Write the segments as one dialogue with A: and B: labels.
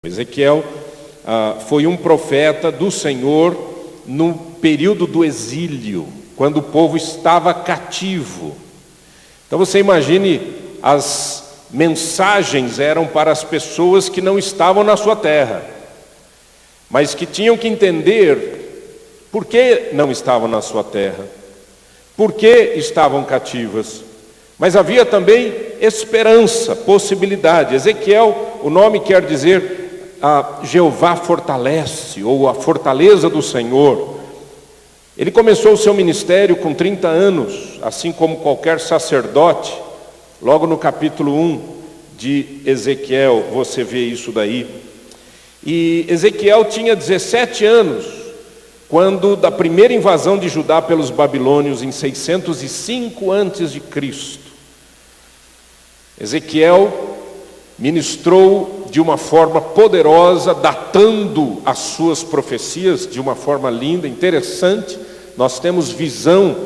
A: Ezequiel foi um profeta do Senhor no período do exílio, quando o povo estava cativo. Então você imagine, as mensagens eram para as pessoas que não estavam na sua terra, mas que tinham que entender por que não estavam na sua terra, por que estavam cativas. Mas havia também esperança, possibilidade. Ezequiel, o nome quer dizer Jeová fortalece, ou a fortaleza do Senhor. Ele começou o seu ministério com 30 anos, assim como qualquer sacerdote. Logo no capítulo 1 de Ezequiel, você vê isso daí. E Ezequiel tinha 17 anos, quando da primeira invasão de Judá pelos babilônios, em 605 a.C., Ezequiel ministrou de uma forma poderosa, datando as suas profecias de uma forma linda, interessante. Nós temos visão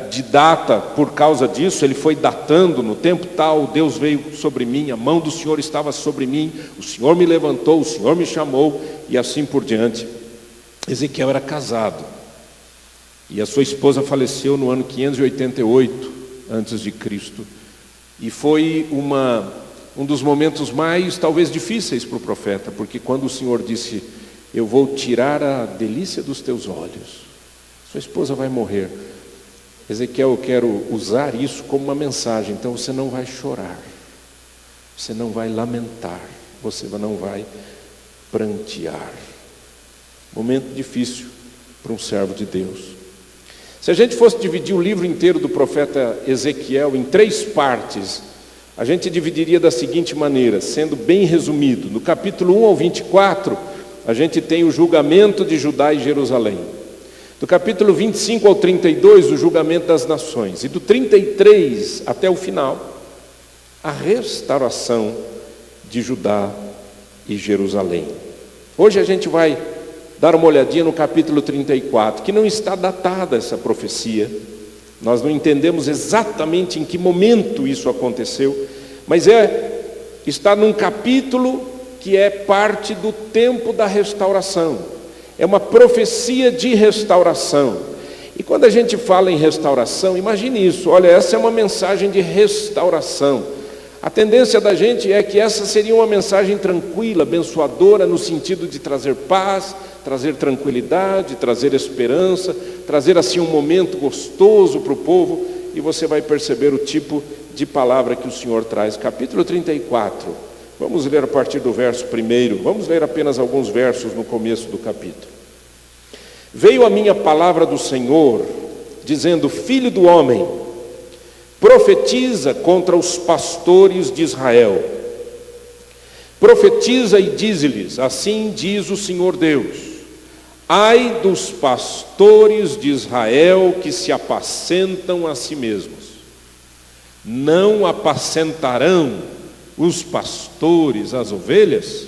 A: de data por causa disso. Ele foi datando: no tempo tal, Deus veio sobre mim, a mão do Senhor estava sobre mim, o Senhor me levantou, o Senhor me chamou, e assim por diante. Ezequiel era casado, e a sua esposa faleceu no ano 588 a.C., e foi um dos momentos mais, talvez, difíceis para o profeta, porque quando o Senhor disse: eu vou tirar a delícia dos teus olhos, sua esposa vai morrer. Ezequiel, eu quero usar isso como uma mensagem. Então você não vai chorar, você não vai lamentar, você não vai prantear. Momento difícil para um servo de Deus. Se a gente fosse dividir o livro inteiro do profeta Ezequiel em 3 partes, a gente dividiria da seguinte maneira, sendo bem resumido. No capítulo 1 ao 24, a gente tem o julgamento de Judá e Jerusalém. Do capítulo 25 ao 32, o julgamento das nações. E do 33 até o final, a restauração de Judá e Jerusalém. Hoje a gente vai dar uma olhadinha no capítulo 34, que não está datada essa profecia. Nós não entendemos exatamente em que momento isso aconteceu, mas está num capítulo que é parte do tempo da restauração. É uma profecia de restauração. E quando a gente fala em restauração, imagine isso. Olha, essa é uma mensagem de restauração. A tendência da gente é que essa seria uma mensagem tranquila, abençoadora, no sentido de trazer paz, trazer tranquilidade, trazer esperança, trazer assim um momento gostoso para o povo. E você vai perceber o tipo de palavra que o Senhor traz. Capítulo 34. Vamos ler a partir do verso 1. Vamos ler apenas alguns versos no começo do capítulo. Veio a minha palavra do Senhor, dizendo: filho do homem, profetiza contra os pastores de Israel. Profetiza e dize-lhes: assim diz o Senhor Deus: ai dos pastores de Israel que se apacentam a si mesmos. Não apacentarão os pastores as ovelhas?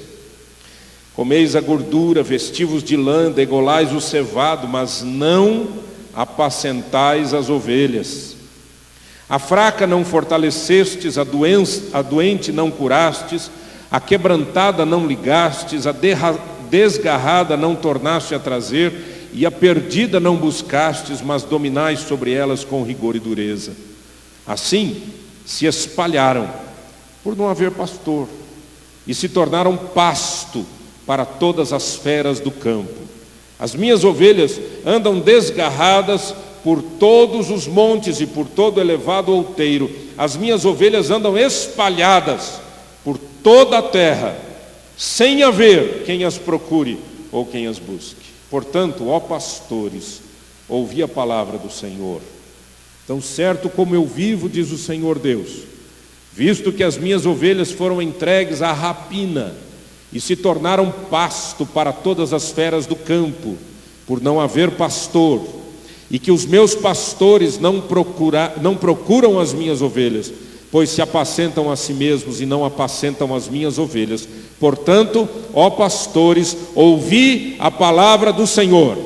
A: Comeis a gordura, vestivos de lã, degolais o cevado, mas não apacentais as ovelhas. A fraca não fortalecestes, a doente não curastes, a quebrantada não ligastes, a desgarrada não tornaste a trazer, e a perdida não buscastes, mas dominais sobre elas com rigor e dureza. Assim se espalharam por não haver pastor, e se tornaram pasto para todas as feras do campo. As minhas ovelhas andam desgarradas por todos os montes e por todo elevado outeiro. As minhas ovelhas andam espalhadas por toda a terra, sem haver quem as procure ou quem as busque. Portanto, ó pastores, ouvi a palavra do Senhor. Tão certo como eu vivo, diz o Senhor Deus, visto que as minhas ovelhas foram entregues à rapina e se tornaram pasto para todas as feras do campo, por não haver pastor, e que os meus pastores não procuram as minhas ovelhas, pois se apacentam a si mesmos e não apacentam as minhas ovelhas. Portanto, ó pastores, ouvi a palavra do Senhor.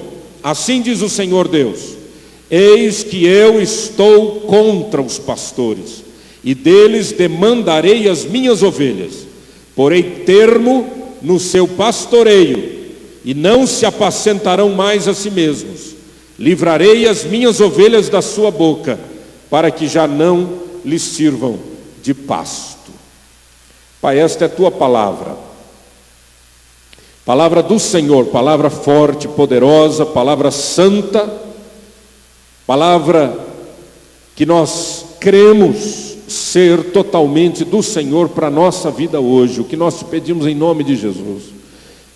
A: Assim diz o Senhor Deus: eis que eu estou contra os pastores, e deles demandarei as minhas ovelhas. Porei termo no seu pastoreio, e não se apacentarão mais a si mesmos. Livrarei as minhas ovelhas da sua boca, para que já não lhes sirvam de pasto. Pai, esta é a tua palavra, palavra do Senhor, palavra forte, poderosa, palavra santa, palavra que nós cremos ser totalmente do Senhor para a nossa vida hoje. O que nós te pedimos em nome de Jesus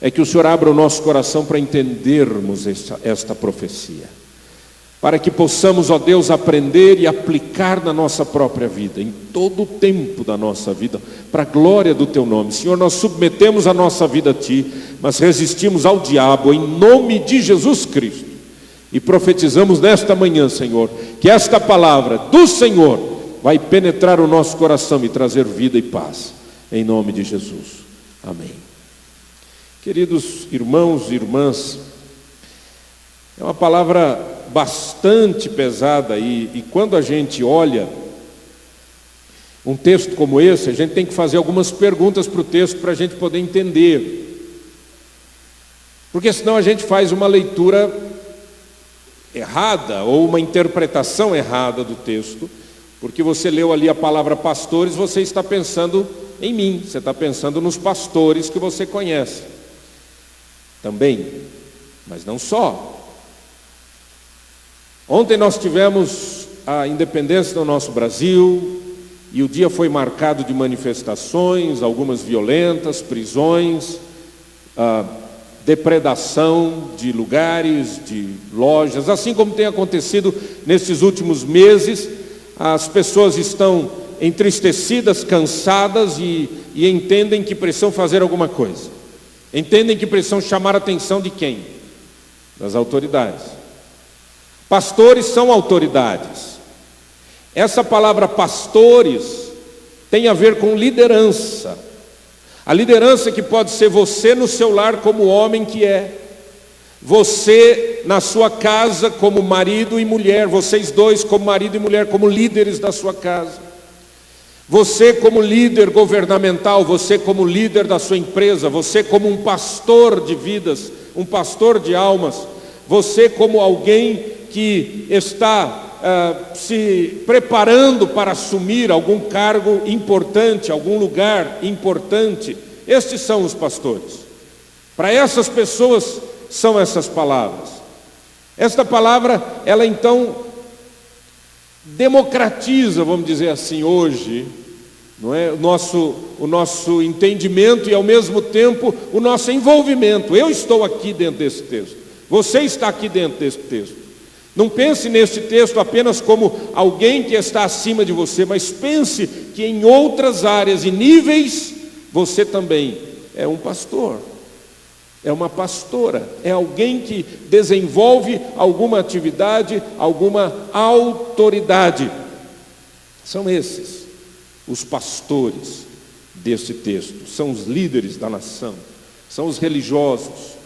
A: é que o Senhor abra o nosso coração para entendermos esta profecia, para que possamos, ó Deus, aprender e aplicar na nossa própria vida, em todo o tempo da nossa vida, para a glória do Teu nome. Senhor, nós submetemos a nossa vida a Ti, mas resistimos ao diabo em nome de Jesus Cristo, e profetizamos nesta manhã, Senhor, que esta palavra do Senhor vai penetrar o nosso coração e trazer vida e paz, em nome de Jesus. Amém. Queridos irmãos e irmãs, é uma palavra bastante pesada, e quando a gente olha um texto como esse, a gente tem que fazer algumas perguntas para o texto para a gente poder entender, porque senão a gente faz uma leitura errada ou uma interpretação errada do texto, porque você leu ali a palavra pastores, você está pensando em mim, você está pensando nos pastores que você conhece também, mas não só. Ontem nós tivemos a independência do nosso Brasil, e o dia foi marcado de manifestações, algumas violentas, prisões, depredação de lugares, de lojas, assim como tem acontecido nesses últimos meses. As pessoas estão entristecidas, cansadas e entendem que precisam fazer alguma coisa, entendem que precisam chamar a atenção de quem? Das autoridades. Pastores são autoridades. Essa palavra pastores tem a ver com liderança. A liderança que pode ser você no seu lar como homem que é, você na sua casa como marido e mulher, vocês dois como marido e mulher, como líderes da sua casa, você como líder governamental, você como líder da sua empresa, você como um pastor de vidas, um pastor de almas, você como alguém que está se preparando para assumir algum cargo importante, algum lugar importante. Estes são os pastores. Para essas pessoas são essas palavras. Esta palavra, ela então democratiza, vamos dizer assim, hoje, não é? o nosso entendimento e ao mesmo tempo o nosso envolvimento. Eu estou aqui dentro desse texto, você está aqui dentro desse texto. Não pense neste texto apenas como alguém que está acima de você, mas pense que em outras áreas e níveis você também é um pastor, é uma pastora, é alguém que desenvolve alguma atividade, alguma autoridade. São esses os pastores deste texto, são os líderes da nação, são os religiosos,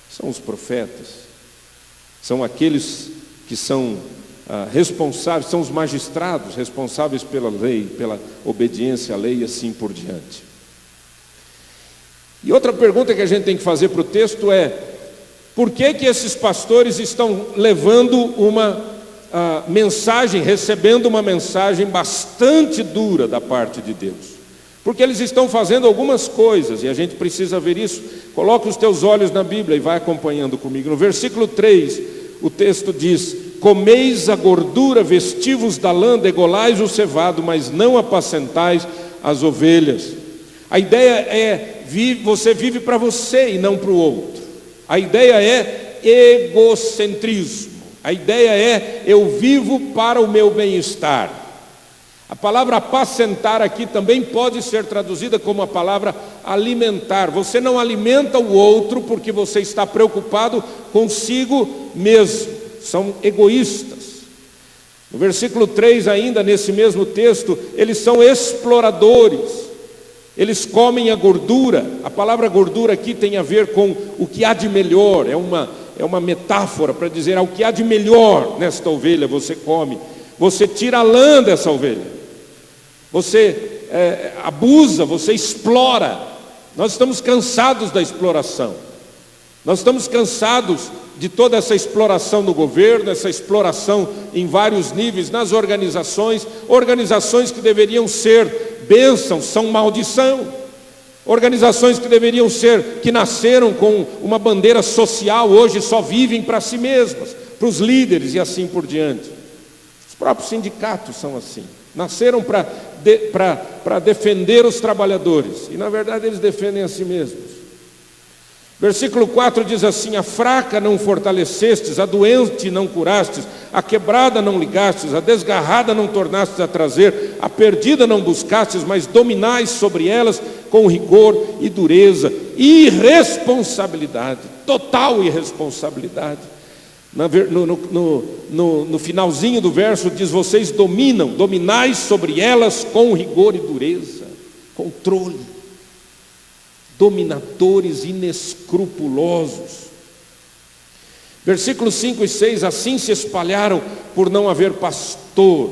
A: são os profetas, são aqueles que são responsáveis, são os magistrados responsáveis pela lei, pela obediência à lei e assim por diante. E outra pergunta que a gente tem que fazer para o texto é: por que esses pastores estão levando uma mensagem, recebendo uma mensagem bastante dura da parte de Deus? Porque eles estão fazendo algumas coisas, e a gente precisa ver isso. Coloca os teus olhos na Bíblia e vai acompanhando comigo. No versículo 3, o texto diz: comeis a gordura, vestivos da lã, degolais o cevado, mas não apacentais as ovelhas. A ideia é, você vive para você e não para o outro. A ideia é egocentrismo. A ideia é, eu vivo para o meu bem-estar. A palavra apacentar aqui também pode ser traduzida como a palavra alimentar. Você não alimenta o outro porque você está preocupado consigo mesmo. São egoístas. No versículo 3 ainda, nesse mesmo texto, eles são exploradores. Eles comem a gordura. A palavra gordura aqui tem a ver com o que há de melhor. É uma metáfora para dizer: ao que há de melhor nesta ovelha você come. Você tira a lã dessa ovelha. Você abusa, você explora. Nós estamos cansados da exploração. Nós estamos cansados de toda essa exploração no governo, essa exploração em vários níveis, nas organizações que deveriam ser bênção, são maldição. Organizações que deveriam ser, que nasceram com uma bandeira social, hoje só vivem para si mesmas, para os líderes e assim por diante. Os próprios sindicatos são assim. Nasceram para defender os trabalhadores, e na verdade eles defendem a si mesmos. Versículo 4 diz assim: a fraca não fortalecestes, a doente não curastes, a quebrada não ligastes, a desgarrada não tornastes a trazer, a perdida não buscastes, mas dominais sobre elas com rigor e dureza, irresponsabilidade, total irresponsabilidade. No finalzinho do verso diz: vocês dominais sobre elas com rigor e dureza, controle, dominadores inescrupulosos. Versículos 5 e 6: assim se espalharam por não haver pastor,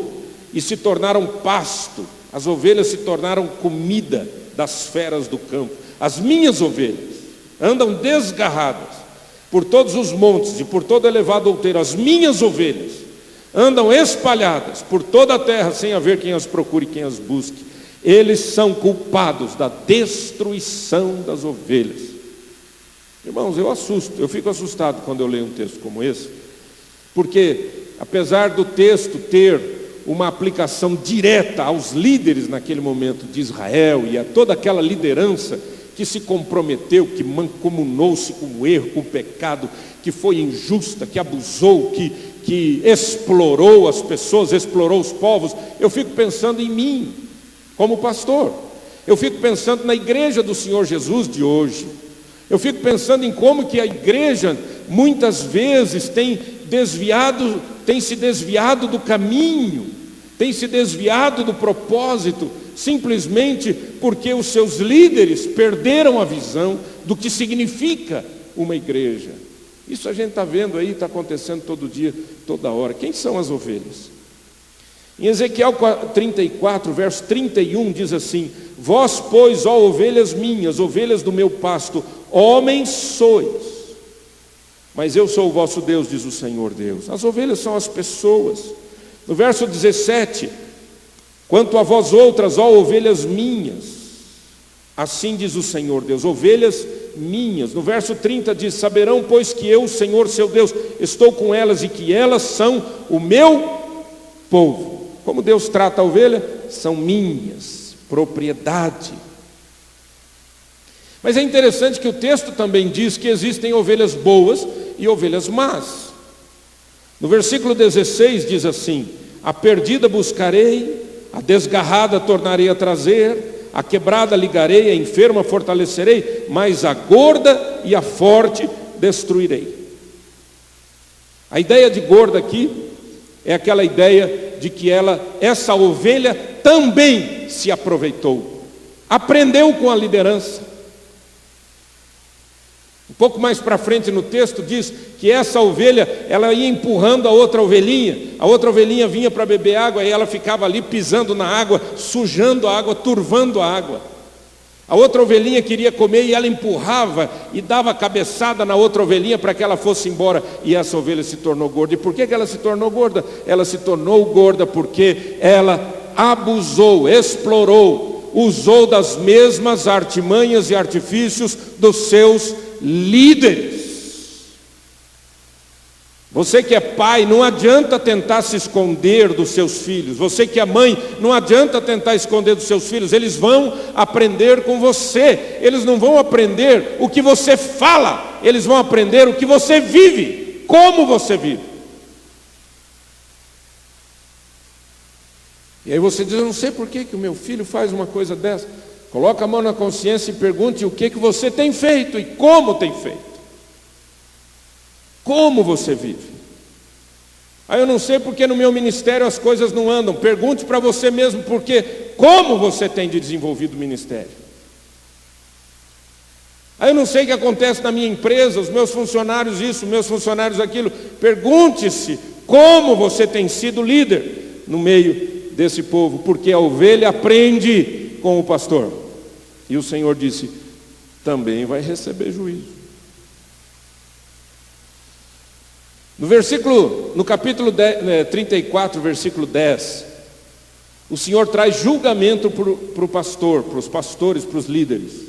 A: e se tornaram pasto, as ovelhas se tornaram comida das feras do campo. As minhas ovelhas andam desgarradas por todos os montes e por todo elevado outeiro. As minhas ovelhas andam espalhadas por toda a terra, sem haver quem as procure e quem as busque. Eles são culpados da destruição das ovelhas. Irmãos, eu fico assustado quando eu leio um texto como esse, porque apesar do texto ter uma aplicação direta aos líderes naquele momento de Israel e a toda aquela liderança que se comprometeu, que mancomunou-se com o erro, com o pecado, que foi injusta, que abusou, que explorou as pessoas, explorou os povos, eu fico pensando em mim, como pastor. Eu fico pensando na igreja do Senhor Jesus de hoje. Eu fico pensando em como que a igreja muitas vezes tem se desviado do caminho, tem se desviado do propósito, simplesmente porque os seus líderes perderam a visão do que significa uma igreja. Isso a gente está vendo aí, está acontecendo todo dia, toda hora. Quem são as ovelhas? Em Ezequiel 34, verso 31, diz assim: vós, pois, ó ovelhas minhas, ovelhas do meu pasto, homens sois, mas eu sou o vosso Deus, diz o Senhor Deus. As ovelhas são as pessoas. No verso 17: quanto a vós outras, ó ovelhas minhas, assim diz o Senhor Deus, ovelhas minhas. No verso 30 diz: saberão, pois, que eu, o Senhor seu Deus, estou com elas e que elas são o meu povo. Como Deus trata a ovelha? São minhas, propriedade. Mas é interessante que o texto também diz que existem ovelhas boas e ovelhas más. No versículo 16 diz assim: a perdida buscarei, a desgarrada tornarei a trazer, a quebrada ligarei, a enferma fortalecerei, mas a gorda e a forte destruirei. A ideia de gorda aqui é aquela ideia de que essa ovelha também se aproveitou, aprendeu com a liderança. Um pouco mais para frente no texto diz que essa ovelha, ela ia empurrando a outra ovelhinha vinha para beber água e ela ficava ali pisando na água, sujando a água, turvando a água. A outra ovelhinha queria comer e ela empurrava e dava cabeçada na outra ovelhinha para que ela fosse embora, e essa ovelha se tornou gorda. E por que ela se tornou gorda? Ela se tornou gorda porque ela abusou, explorou, usou das mesmas artimanhas e artifícios dos seus líderes. Você que é pai, não adianta tentar se esconder dos seus filhos. Você que é mãe, não adianta tentar esconder dos seus filhos. Eles vão aprender com você. Eles não vão aprender o que você fala, eles vão aprender o que você vive, como você vive. E aí você diz: eu não sei por que o meu filho faz uma coisa dessa. Coloca a mão na consciência e pergunte o que você tem feito e como tem feito. Como você vive? Eu não sei porque no meu ministério as coisas não andam. Pergunte para você mesmo porque, como você tem desenvolvido o ministério? Eu não sei o que acontece na minha empresa, os meus funcionários isso, meus funcionários aquilo. Pergunte-se como você tem sido líder no meio desse povo, porque a ovelha aprende com o pastor. E o Senhor disse: também vai receber juízo. No capítulo 34, versículo 10, o Senhor traz julgamento para o pastor, para os pastores, para os líderes.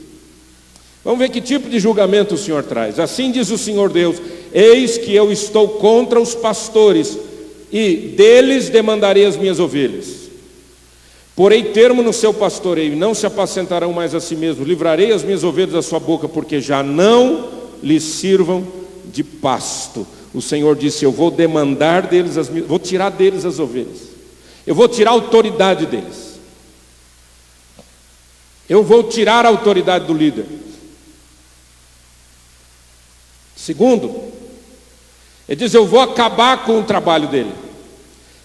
A: Vamos ver que tipo de julgamento o Senhor traz. Assim diz o Senhor Deus: eis que eu estou contra os pastores, e deles demandarei as minhas ovelhas. Porei termo no seu pastoreio, e não se apacentarão mais a si mesmos. Livrarei as minhas ovelhas da sua boca, porque já não lhes sirvam de pasto. O Senhor disse: eu vou demandar deles vou tirar deles as ovelhas. Eu vou tirar a autoridade deles. Eu vou tirar a autoridade do líder. Segundo, ele diz: eu vou acabar com o trabalho dele.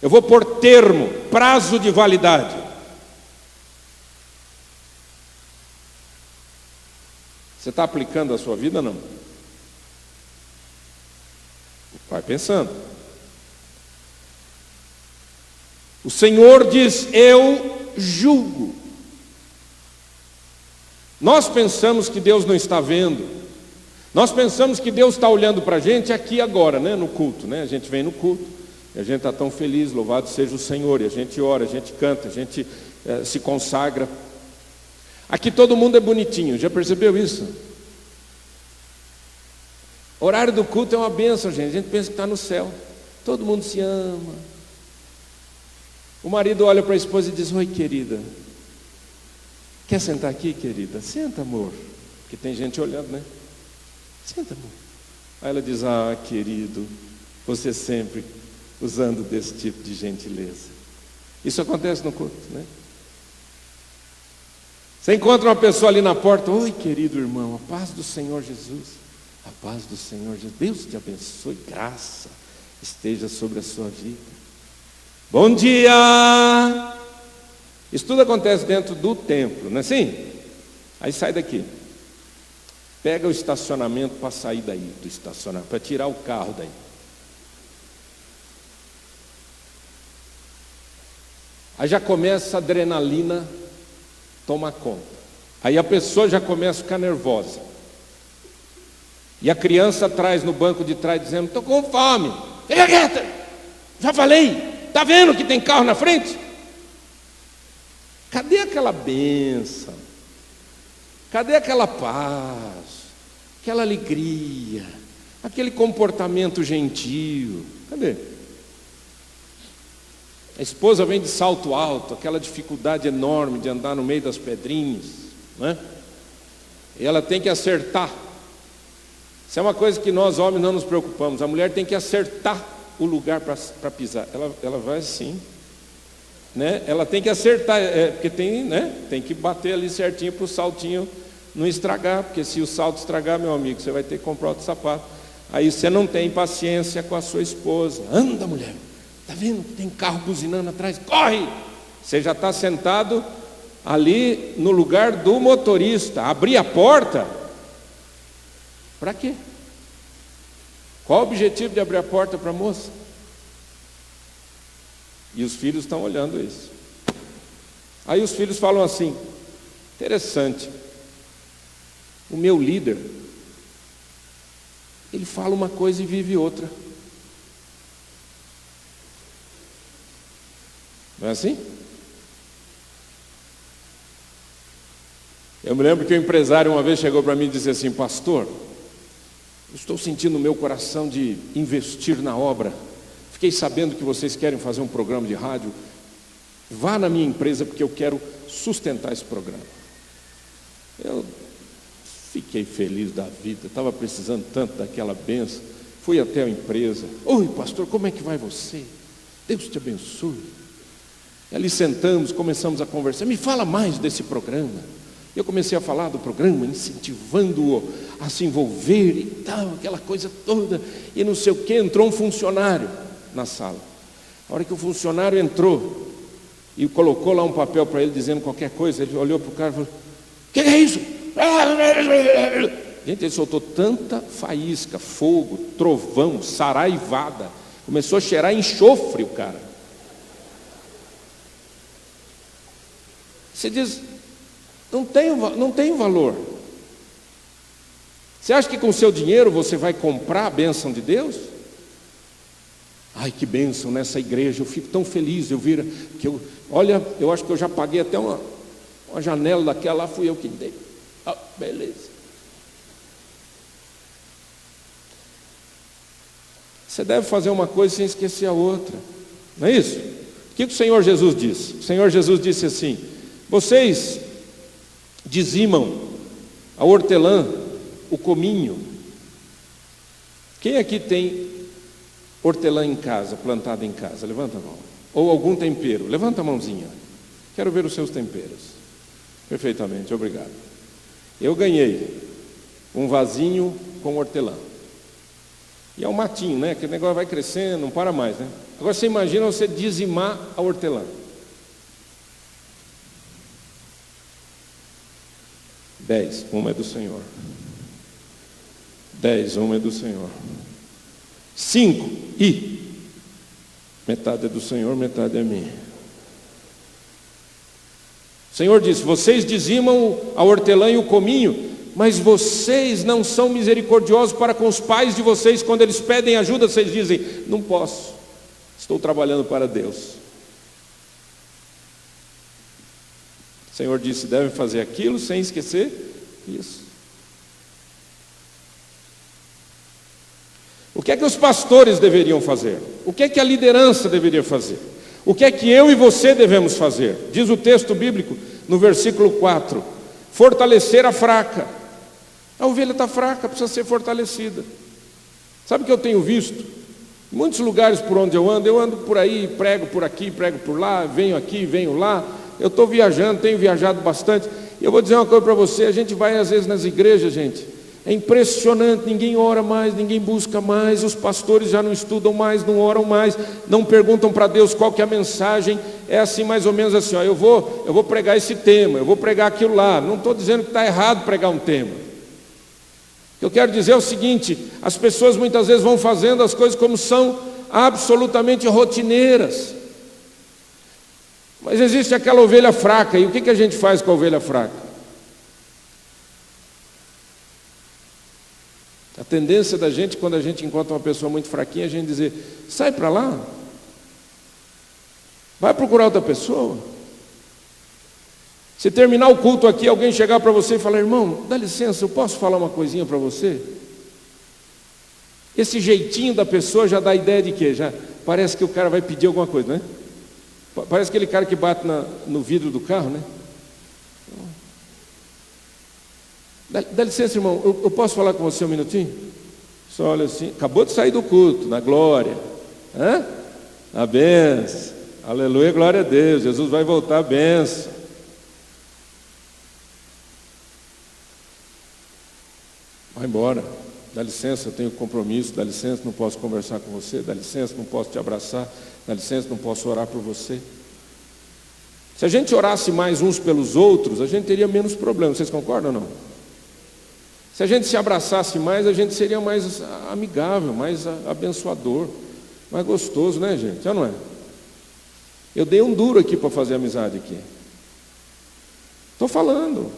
A: Eu vou pôr termo, prazo de validade. Você está aplicando a sua vida, não? Vai pensando. O Senhor diz: eu julgo. Nós pensamos que Deus não está vendo. Nós pensamos que Deus está olhando para a gente aqui agora, né? No culto, né? A gente vem no culto, e a gente está tão feliz, louvado seja o Senhor, e a gente ora, a gente canta, a gente se consagra. Aqui todo mundo é bonitinho, já percebeu isso? O horário do culto é uma bênção, gente. A gente pensa que está no céu. Todo mundo se ama. O marido olha para a esposa e diz: oi, querida, quer sentar aqui, querida? Senta, amor. Porque tem gente olhando, né? Senta, amor. Aí ela diz: ah, querido, você sempre usando desse tipo de gentileza. Isso acontece no culto, né? Você encontra uma pessoa ali na porta: oi, querido irmão, a paz do Senhor Jesus. A paz do Senhor Jesus. Deus te abençoe, graça esteja sobre a sua vida. Bom dia! Isso tudo acontece dentro do templo, não é assim? Aí sai daqui, pega o estacionamento para sair daí do estacionamento, para tirar o carro daí. Aí já começa a adrenalina tomar conta. Aí a pessoa já começa a ficar nervosa. E a criança atrás, no banco de trás, dizendo: estou com fome. Fica quieta, já falei, está vendo que tem carro na frente? Cadê aquela bênção? Cadê aquela paz? Aquela alegria? Aquele comportamento gentil? Cadê? A esposa vem de salto alto, aquela dificuldade enorme de andar no meio das pedrinhas, né? E ela tem que acertar. Isso é uma coisa que nós homens não nos preocupamos. A mulher tem que acertar o lugar para pisar. Ela vai assim, né? Ela tem que acertar, porque tem, né? Tem que bater ali certinho para o saltinho não estragar, porque se o salto estragar, meu amigo, você vai ter que comprar outro sapato. Aí você não tem paciência com a sua esposa. Anda, mulher, está vendo que tem carro buzinando atrás? Corre! Você já está sentado ali no lugar do motorista. Abrir a porta, para quê? Qual o objetivo de abrir a porta para a moça? E os filhos estão olhando isso. Aí os filhos falam assim: interessante, o meu líder, ele fala uma coisa e vive outra. Não é assim? Eu me lembro que o empresário uma vez chegou para mim e disse assim: pastor, eu estou sentindo no meu coração de investir na obra. Fiquei sabendo que vocês querem fazer um programa de rádio. Vá na minha empresa, porque eu quero sustentar esse programa. Eu fiquei feliz da vida, estava precisando tanto daquela bênção. Fui até a empresa. Oi, pastor, como é que vai você? Deus te abençoe. E ali sentamos, começamos a conversar. Me fala mais desse programa. Eu comecei a falar do programa, incentivando-o a se envolver e tal, aquela coisa toda, e não sei o que. Entrou um funcionário na sala. A hora que o funcionário entrou e colocou lá um papel para ele dizendo qualquer coisa, ele olhou para o cara e falou: o que é isso? Gente, ele soltou tanta faísca, fogo, trovão, saraivada, começou a cheirar enxofre o cara. Você diz: não tem valor. Você acha que com o seu dinheiro você vai comprar a bênção de Deus? Ai, que bênção nessa igreja, eu fico tão feliz, olha, eu acho que eu já paguei até uma janela daquela lá, fui eu que dei. Ah, beleza. Você deve fazer uma coisa sem esquecer a outra, não é isso? O que o Senhor Jesus disse? O Senhor Jesus disse assim: vocês dizimam a hortelã, o cominho. Quem aqui tem hortelã em casa, plantada em casa? Levanta a mão. Ou algum tempero? Levanta a mãozinha. Quero ver os seus temperos. Perfeitamente, obrigado. Eu ganhei um vasinho com hortelã. E é um matinho, né? Aquele negócio vai crescendo, não para mais, né? Agora você imagina você dizimar a hortelã. 10, uma é do Senhor. 10, uma é do Senhor. 5, metade é do Senhor, metade é minha. O Senhor disse: vocês dizimam a hortelã e o cominho, mas vocês não são misericordiosos para com os pais de vocês. Quando eles pedem ajuda, vocês dizem: não posso, estou trabalhando para Deus. O Senhor disse: devem fazer aquilo sem esquecer isso. O que é que os pastores deveriam fazer? O que é que a liderança deveria fazer? O que é que eu e você devemos fazer? Diz o texto bíblico no versículo 4: fortalecer a fraca. A ovelha está fraca, precisa ser fortalecida. Sabe o que eu tenho visto? Em muitos lugares por onde eu ando por aí, prego por aqui, prego por lá, venho aqui, venho lá. Eu estou viajando, tenho viajado bastante. E eu vou dizer uma coisa para você: a gente vai às vezes nas igrejas, gente, é impressionante, ninguém ora mais, ninguém busca mais, os pastores já não estudam mais, não oram mais, não perguntam para Deus qual que é a mensagem. É assim, mais ou menos assim, ó, eu vou pregar esse tema, eu vou pregar aquilo lá. Não estou dizendo que está errado pregar um tema. O que eu quero dizer é o seguinte: as pessoas muitas vezes vão fazendo as coisas como são absolutamente rotineiras. Mas existe aquela ovelha fraca, e o que a gente faz com a ovelha fraca? A tendência da gente, quando a gente encontra uma pessoa muito fraquinha, a gente dizer: sai para lá, vai procurar outra pessoa. Se terminar o culto aqui, alguém chegar para você e falar: irmão, dá licença, eu posso falar uma coisinha para você? Esse jeitinho da pessoa já dá a ideia de quê? Já parece que o cara vai pedir alguma coisa, né? Parece aquele cara que bate no vidro do carro, né? Dá licença, irmão, eu posso falar com você um minutinho? Só olha assim, acabou de sair do culto, na glória, a benção, aleluia, glória a Deus, Jesus vai voltar, a benção. Vai embora, dá licença, eu tenho compromisso, dá licença, não posso conversar com você, dá licença, não posso te abraçar, dá licença, não posso orar por você. Se a gente orasse mais uns pelos outros, a gente teria menos problemas, vocês concordam ou não? Se a gente se abraçasse mais, a gente seria mais amigável, mais abençoador, mais gostoso, né, gente? Já não é? Eu dei um duro aqui para fazer amizade aqui. Estou falando.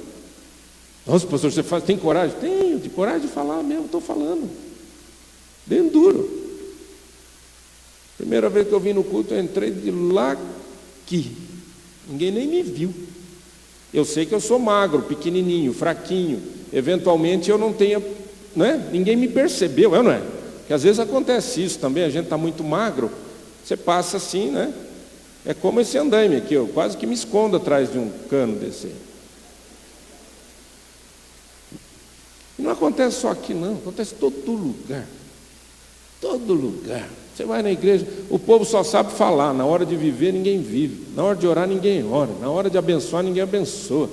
A: Nossa, pastor, você tem coragem? Tenho, de coragem de falar mesmo, estou falando. Dei um duro. Primeira vez que eu vim no culto, eu entrei de lá aqui. Ninguém nem me viu. Eu sei que eu sou magro, pequenininho, fraquinho. Eventualmente eu não tenha, né? Ninguém me percebeu, não é? Porque às vezes acontece isso também, a gente está muito magro, você passa assim, né? É como esse andaime aqui, eu quase que me escondo atrás de um cano desse. E não acontece só aqui não, acontece em todo lugar. Todo lugar. Você vai na igreja, o povo só sabe falar, na hora de viver ninguém vive, na hora de orar ninguém ora, na hora de abençoar ninguém abençoa.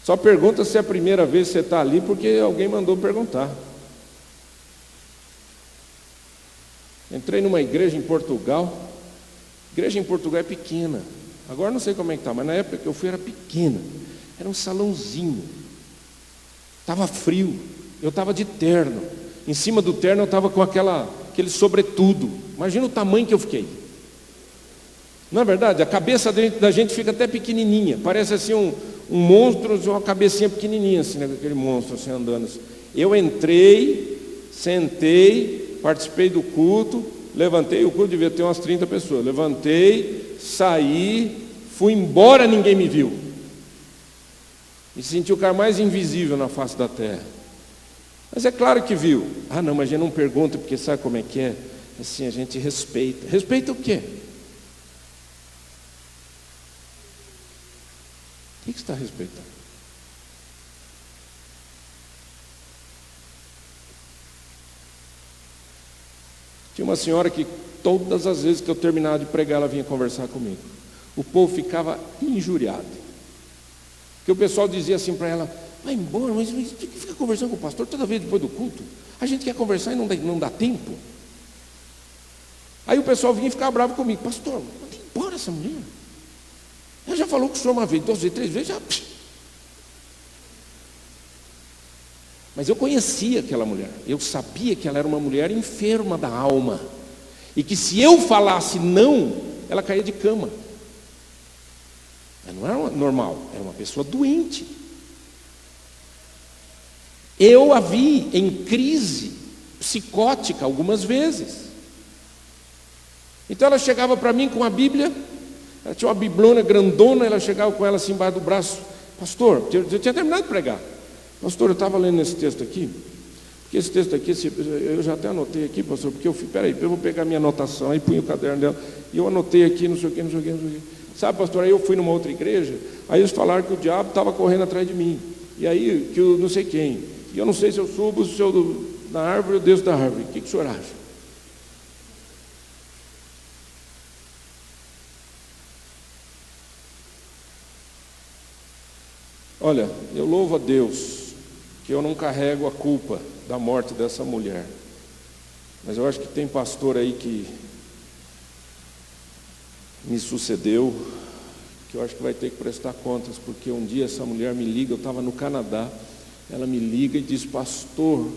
A: Só pergunta se é a primeira vez que você está ali porque alguém mandou perguntar. Entrei numa igreja em Portugal. A igreja em Portugal é pequena. Agora não sei como é que está, mas na época que eu fui era pequena. Era um salãozinho. Estava frio. Eu estava de terno. Em cima do terno eu estava com aquele sobretudo. Imagina o tamanho que eu fiquei. Não é verdade? A cabeça da gente fica até pequenininha. Parece assim um monstro de uma cabecinha pequenininha, assim, né? Aquele monstro assim andando assim. Eu entrei, sentei, participei do culto, levantei, o culto devia ter umas 30 pessoas. Levantei, saí, fui embora, ninguém me viu. Me senti o cara mais invisível na face da terra. Mas é claro que viu. Ah, não, mas a gente não pergunta, porque sabe como é que é? Assim, a gente respeita. Respeita o quê? O que você está respeitando? Tinha uma senhora que todas as vezes que eu terminava de pregar, ela vinha conversar comigo. O povo ficava injuriado. Porque o pessoal dizia assim para ela: vai embora, mas por que fica conversando com o pastor toda vez depois do culto? A gente quer conversar e não dá tempo. Aí o pessoal vinha e ficava bravo comigo: pastor, manda embora essa mulher. Ela já falou com o senhor uma vez, 2 vezes, 3 vezes, já. Mas eu conhecia aquela mulher, eu sabia que ela era uma mulher enferma da alma, e que se eu falasse não, ela caía de cama. Ela não era normal, era uma pessoa doente. Eu a vi em crise psicótica algumas vezes. Então ela chegava para mim com a Bíblia, ela tinha uma biblona grandona, ela chegava com ela assim embaixo do braço: pastor, eu tinha terminado de pregar. Pastor, eu estava lendo esse texto aqui, porque esse texto aqui, eu já até anotei aqui, pastor, porque eu fui, peraí, eu vou pegar minha anotação, aí punha o caderno dela, e eu anotei aqui, não sei o que, não sei o que, não sei o que. Sabe, pastor, aí eu fui numa outra igreja, aí eles falaram que o diabo estava correndo atrás de mim, e aí que eu não sei quem, e eu não sei se eu subo, se eu na árvore, eu desço da árvore. O que o senhor acha? Olha, eu louvo a Deus que eu não carrego a culpa da morte dessa mulher, mas eu acho que tem pastor aí que me sucedeu, que eu acho que vai ter que prestar contas, porque um dia essa mulher me liga, eu estava no Canadá, ela me liga e diz: pastor,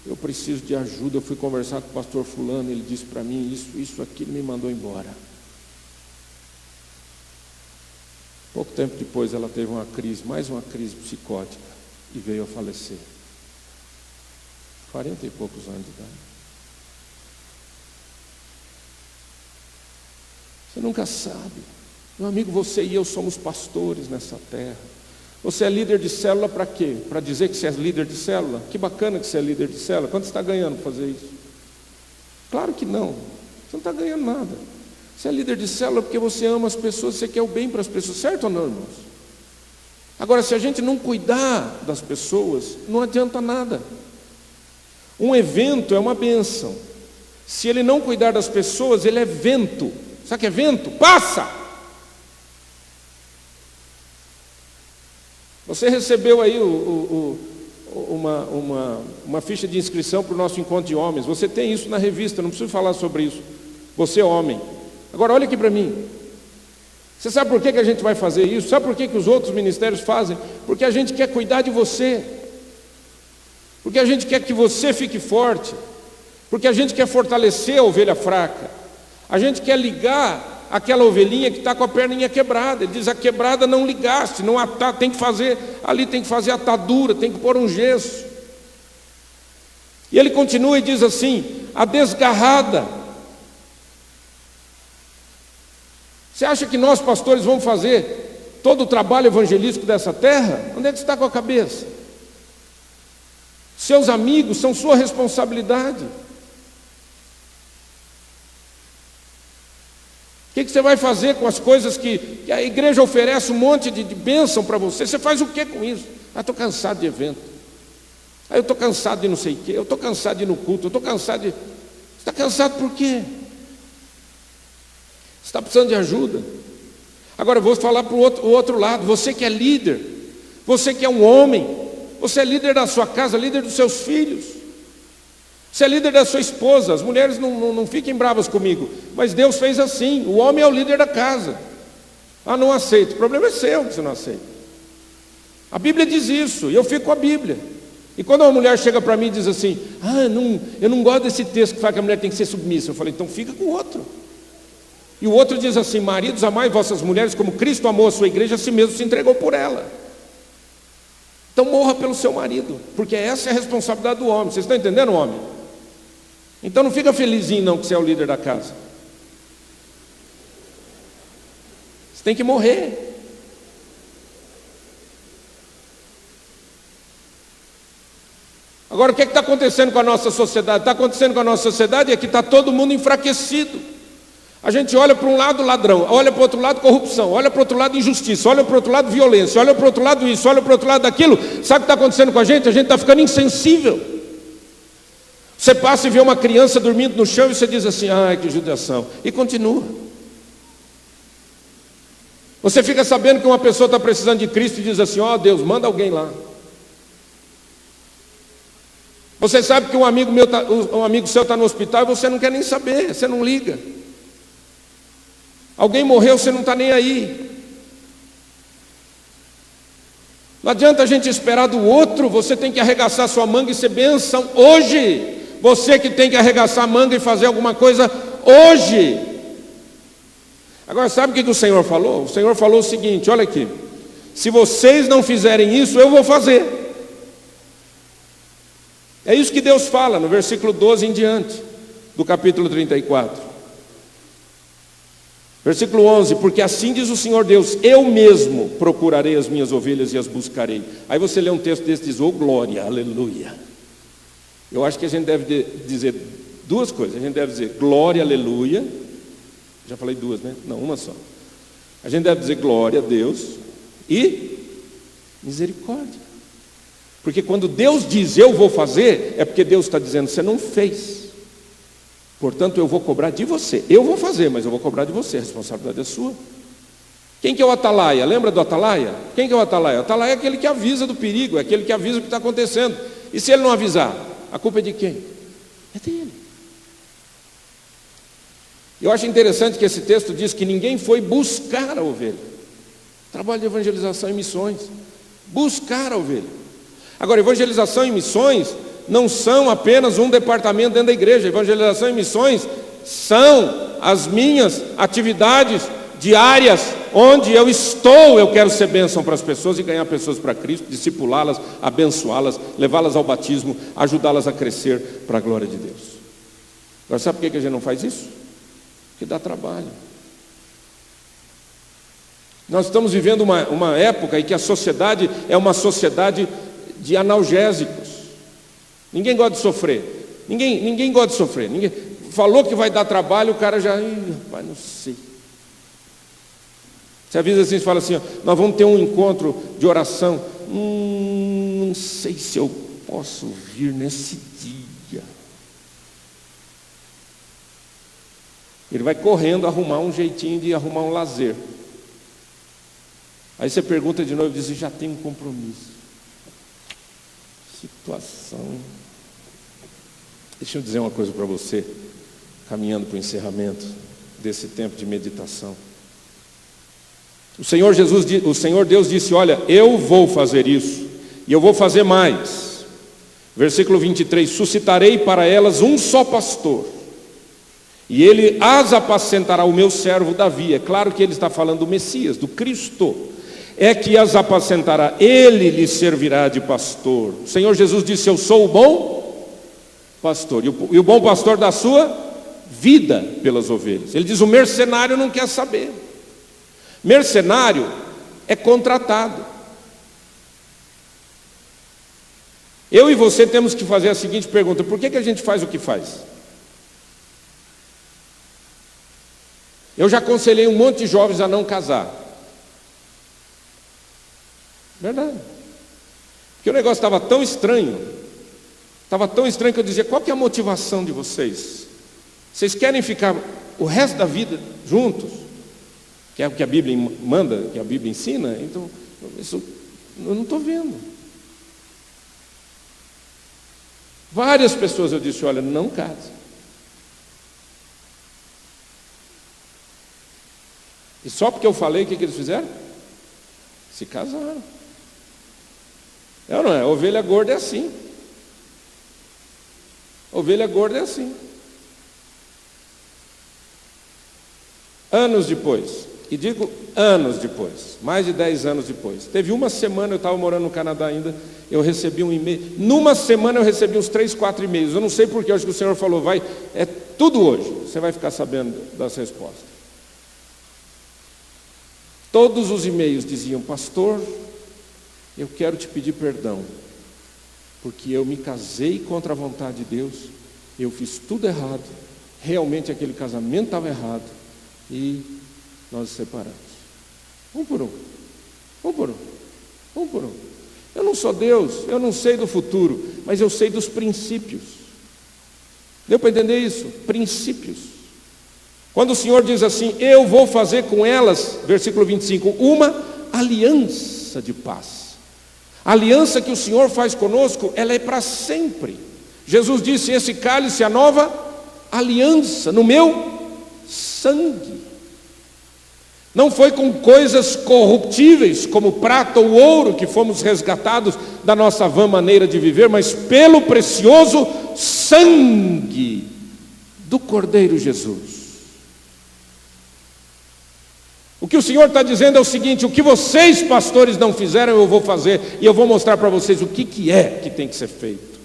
A: eu preciso de ajuda, eu fui conversar com o pastor fulano, ele disse para mim isso aqui, ele me mandou embora. Pouco tempo depois ela teve uma crise, mais uma crise psicótica, e veio a falecer. 40 e poucos anos de idade. Você nunca sabe. Meu amigo, você e eu somos pastores nessa terra. Você é líder de célula para quê? Para dizer que você é líder de célula? Que bacana que você é líder de célula. Quanto você está ganhando para fazer isso? Claro que não. Você não está ganhando nada. Você é líder de célula porque você ama as pessoas, você quer o bem para as pessoas, certo ou não, irmãos? Agora, se a gente não cuidar das pessoas, não adianta nada. Um evento é uma bênção. Se ele não cuidar das pessoas, ele é vento. Sabe o que é vento? Passa! Você recebeu aí uma ficha de inscrição para o nosso encontro de homens. Você tem isso na revista, não preciso falar sobre isso. Você é homem. Agora olha aqui para mim. Você sabe por que a gente vai fazer isso? Sabe por que os outros ministérios fazem? Porque a gente quer cuidar de você. Porque a gente quer que você fique forte. Porque a gente quer fortalecer a ovelha fraca. A gente quer ligar aquela ovelhinha que está com a perninha quebrada. Ele diz: a quebrada não ligaste, não atar, tem que fazer ali, tem que fazer atadura, tem que pôr um gesso. E ele continua e diz assim: a desgarrada. Você acha que nós pastores vamos fazer todo o trabalho evangelístico dessa terra? Onde é que você está com a cabeça? Seus amigos são sua responsabilidade. O que você vai fazer com as coisas que a igreja oferece um monte de bênção para você? Você faz o que com isso? Ah, estou cansado de evento. Ah, eu estou cansado de não sei o quê. Eu estou cansado de ir no culto. Eu estou cansado de... Você está cansado por quê? Você está precisando de ajuda. Agora eu vou falar para o outro lado. Você que é líder, você que é um homem, você é líder da sua casa, líder dos seus filhos, você é líder da sua esposa. As mulheres não fiquem bravas comigo, mas Deus fez assim. O homem é o líder da casa. Ah, não aceito. O problema é seu que você não aceita. A Bíblia diz isso, e eu fico com a Bíblia. E quando uma mulher chega para mim e diz assim: ah, eu não gosto desse texto que fala que a mulher tem que ser submissa. Eu falei: então fica com o outro. E o outro diz assim: maridos, amai vossas mulheres como Cristo amou a sua igreja, a si mesmo se entregou por ela. Então morra pelo seu marido, porque essa é a responsabilidade do homem. Vocês estão entendendo, homem? Então não fica felizinho não que você é o líder da casa. Você tem que morrer. Agora, o que está acontecendo com a nossa sociedade? Está acontecendo com a nossa sociedade é que está todo mundo enfraquecido. A gente olha para um lado ladrão, olha para o outro lado corrupção, olha para o outro lado injustiça, olha para o outro lado violência, olha para o outro lado isso, olha para o outro lado daquilo. Sabe o que está acontecendo com a gente? A gente está ficando insensível. Você passa e vê uma criança dormindo no chão e você diz assim, ai que judiação, e continua. Você fica sabendo que uma pessoa está precisando de Cristo e diz assim, ó Deus, manda alguém lá. Você sabe que um amigo seu está no hospital e você não quer nem saber, você não liga. Alguém morreu, você não está nem aí. Não adianta a gente esperar do outro, você tem que arregaçar sua manga e ser bênção hoje. Você que tem que arregaçar a manga e fazer alguma coisa hoje. Agora, sabe o que o Senhor falou? O Senhor falou o seguinte, olha aqui. Se vocês não fizerem isso, eu vou fazer. É isso que Deus fala no versículo 12 em diante, do capítulo 34. Versículo 11, porque assim diz o Senhor Deus, eu mesmo procurarei as minhas ovelhas e as buscarei. Aí você lê um texto desse e diz, oh glória, aleluia. Eu acho que a gente deve dizer duas coisas. A gente deve dizer glória, aleluia. Já falei duas, né? Não, uma só. A gente deve dizer glória a Deus e misericórdia. Porque quando Deus diz eu vou fazer, é porque Deus está dizendo você não fez. Portanto eu vou cobrar de você. Eu vou fazer, mas eu vou cobrar de você. A responsabilidade é sua. Quem que é o atalaia? Lembra do atalaia? Quem que é o atalaia? O atalaia é aquele que avisa do perigo, é aquele que avisa o que está acontecendo. E se ele não avisar? A culpa é de quem? É dele. Eu acho interessante que esse texto diz que ninguém foi buscar a ovelha. Trabalho de evangelização e missões. Buscar a ovelha. Agora, evangelização e missões não são apenas um departamento dentro da igreja. Evangelização e missões são as minhas atividades diárias, onde eu quero ser bênção para as pessoas e ganhar pessoas para Cristo, discipulá-las, abençoá-las, levá-las ao batismo, ajudá-las a crescer para a glória de Deus. Agora, sabe por que a gente não faz isso? Porque dá trabalho. Nós estamos vivendo uma época em que a sociedade é uma sociedade de analgésicos. Ninguém gosta de sofrer. Ninguém gosta de sofrer. Ninguém falou que vai dar trabalho, o cara já, rapaz, não sei. Você avisa assim, você fala assim, ó, nós vamos ter um encontro de oração. Não sei se eu posso vir nesse dia. Ele vai correndo arrumar um jeitinho de arrumar um lazer. Aí você pergunta de novo e diz, já tem um compromisso. Situação. Deixa eu dizer uma coisa para você, caminhando para o encerramento desse tempo de meditação. O Senhor Deus disse, olha, eu vou fazer isso, e eu vou fazer mais. Versículo 23, suscitarei para elas um só pastor, e ele as apacentará, o meu servo Davi. É claro que ele está falando do Messias, do Cristo. É que as apacentará, ele lhes servirá de pastor. O Senhor Jesus disse, eu sou o bom pastor, e o bom pastor da sua vida pelas ovelhas. Ele diz, o mercenário não quer saber. Mercenário é contratado. Eu e você temos que fazer a seguinte pergunta, por que a gente faz o que faz? Eu já aconselhei um monte de jovens a não casar. Verdade. Porque o negócio estava tão estranho que eu dizia, qual que é a motivação de vocês? Vocês querem ficar o resto da vida juntos? Que é o que a Bíblia manda, que a Bíblia ensina? Então, isso eu não estou vendo. Várias pessoas eu disse, olha, não case. E só porque eu falei, o que eles fizeram? Se casaram. É ou não é? Ovelha gorda é assim. Ovelha gorda é assim. Anos depois, e digo anos depois, mais de 10 anos depois, teve uma semana, eu estava morando no Canadá ainda, eu recebi um e-mail, numa semana eu recebi uns 3, 4 e-mails, eu não sei porque, acho que o Senhor falou, vai, é tudo hoje, você vai ficar sabendo das respostas. Todos os e-mails diziam: pastor, eu quero te pedir perdão, porque eu me casei contra a vontade de Deus, eu fiz tudo errado, realmente aquele casamento estava errado, e nós nos separamos. Um por um, um por um, um por um. Eu não sou Deus, eu não sei do futuro, mas eu sei dos princípios. Deu para entender isso? Princípios. Quando o Senhor diz assim: eu vou fazer com elas, versículo 25, uma aliança de paz. A aliança que o Senhor faz conosco, ela é para sempre. Jesus disse: esse cálice é a nova aliança no meu sangue. Não foi com coisas corruptíveis, como prata ou ouro, que fomos resgatados da nossa vã maneira de viver, mas pelo precioso sangue do Cordeiro Jesus. O que o Senhor está dizendo é o seguinte: o que vocês, pastores, não fizeram, eu vou fazer, e eu vou mostrar para vocês o que é que tem que ser feito.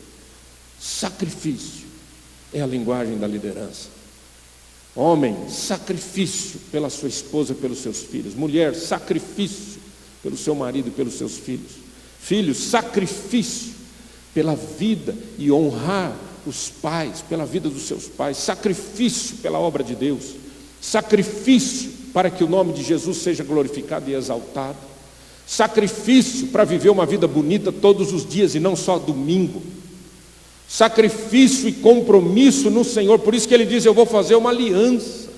A: Sacrifício é a linguagem da liderança. Homem, sacrifício pela sua esposa e pelos seus filhos. Mulher, sacrifício pelo seu marido e pelos seus filhos. Filhos, sacrifício pela vida e honrar os pais, pela vida dos seus pais. Sacrifício pela obra de Deus. Sacrifício para que o nome de Jesus seja glorificado e exaltado. Sacrifício para viver uma vida bonita todos os dias e não só domingo. Sacrifício e compromisso no Senhor. Por isso que ele diz: eu vou fazer uma aliança.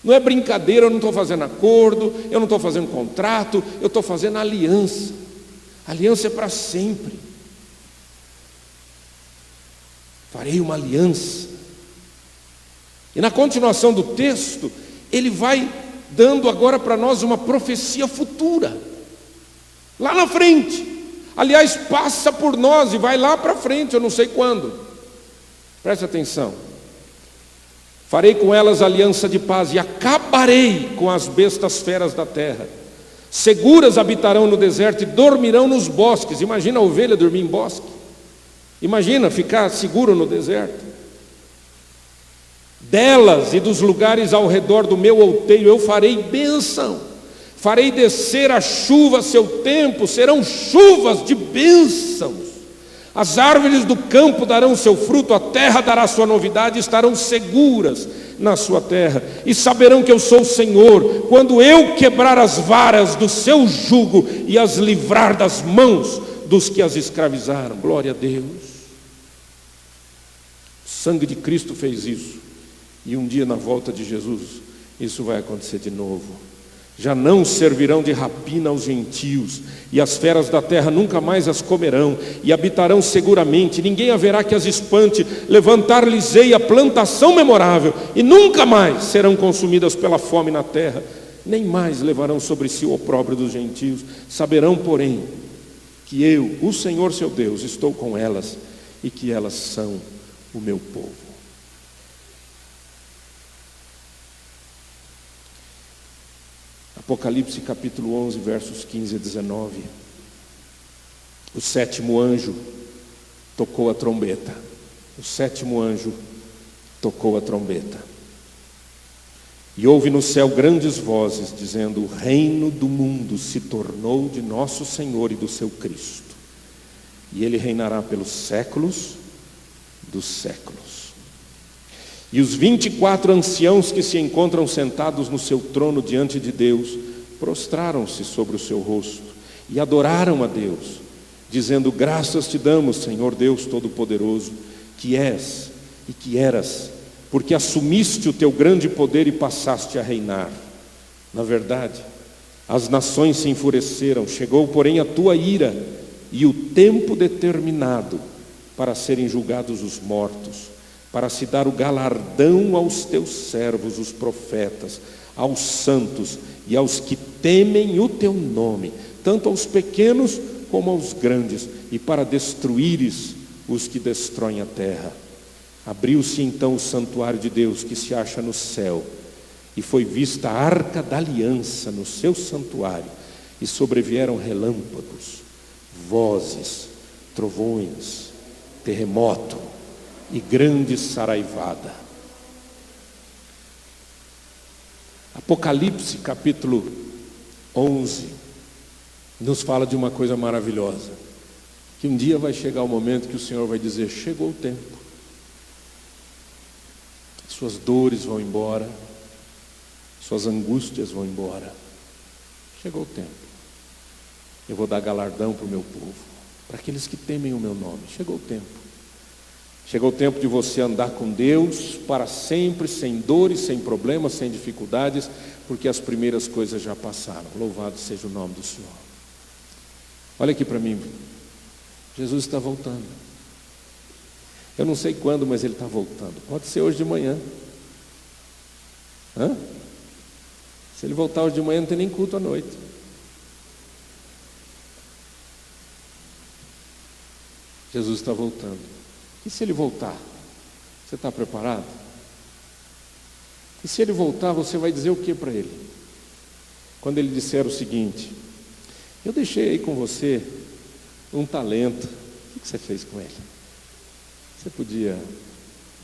A: Não é brincadeira, eu não estou fazendo acordo, eu não estou fazendo contrato, eu estou fazendo aliança. Aliança é para sempre. Farei uma aliança. E na continuação do texto, ele vai dando agora para nós uma profecia futura, lá na frente. Aliás, passa por nós e vai lá para frente, eu não sei quando. Preste atenção. Farei com elas aliança de paz e acabarei com as bestas feras da terra. Seguras habitarão no deserto e dormirão nos bosques. Imagina a ovelha dormir em bosque. Imagina ficar seguro no deserto. Delas e dos lugares ao redor do meu outeiro eu farei bênção. Farei descer a chuva a seu tempo, serão chuvas de bênçãos. As árvores do campo darão seu fruto, a terra dará sua novidade, estarão seguras na sua terra. E saberão que eu sou o Senhor, quando eu quebrar as varas do seu jugo e as livrar das mãos dos que as escravizaram. Glória a Deus. O sangue de Cristo fez isso. E um dia na volta de Jesus, isso vai acontecer de novo. Já não servirão de rapina aos gentios, e as feras da terra nunca mais as comerão, e habitarão seguramente, ninguém haverá que as espante. Levantar-lhes-ei a plantação memorável, e nunca mais serão consumidas pela fome na terra, nem mais levarão sobre si o opróbrio dos gentios. Saberão, porém, que eu, o Senhor seu Deus, estou com elas, e que elas são o meu povo. Apocalipse capítulo 11, versos 15 a 19. O sétimo anjo tocou a trombeta. O sétimo anjo tocou a trombeta. E houve no céu grandes vozes, dizendo: o reino do mundo se tornou de nosso Senhor e do seu Cristo, e ele reinará pelos séculos dos séculos. E os 24 anciãos que se encontram sentados no seu trono diante de Deus, prostraram-se sobre o seu rosto e adoraram a Deus, dizendo: graças te damos, Senhor Deus Todo-Poderoso, que és e que eras, porque assumiste o teu grande poder e passaste a reinar. Na verdade, as nações se enfureceram, chegou, porém, a tua ira e o tempo determinado para serem julgados os mortos, para se dar o galardão aos teus servos, os profetas, aos santos e aos que temem o teu nome, tanto aos pequenos como aos grandes, e para destruíres os que destroem a terra. Abriu-se então o santuário de Deus que se acha no céu, E foi vista a arca da aliança no seu santuário, e sobrevieram relâmpagos, vozes, trovões, terremoto e grande saraivada. Apocalipse capítulo 11 nos fala de uma coisa maravilhosa, que um dia vai chegar o momento que o Senhor vai dizer: chegou o tempo, suas dores vão embora, suas angústias vão embora, chegou o tempo, eu vou dar galardão para o meu povo, para aqueles que temem o meu nome. Chegou o tempo. Chegou o tempo de você andar com Deus para sempre, sem dores, sem problemas, sem dificuldades, porque as primeiras coisas já passaram. Louvado seja o nome do Senhor. Olha aqui para mim. Jesus está voltando. Eu não sei quando, mas Ele está voltando. Pode ser hoje de manhã. Se Ele voltar hoje de manhã, não tem nem culto à noite. Jesus está voltando. E se Ele voltar? Você está preparado? E se Ele voltar, você vai dizer o que para Ele? Quando Ele disser o seguinte: eu deixei aí com você um talento, o que você fez com ele? Você podia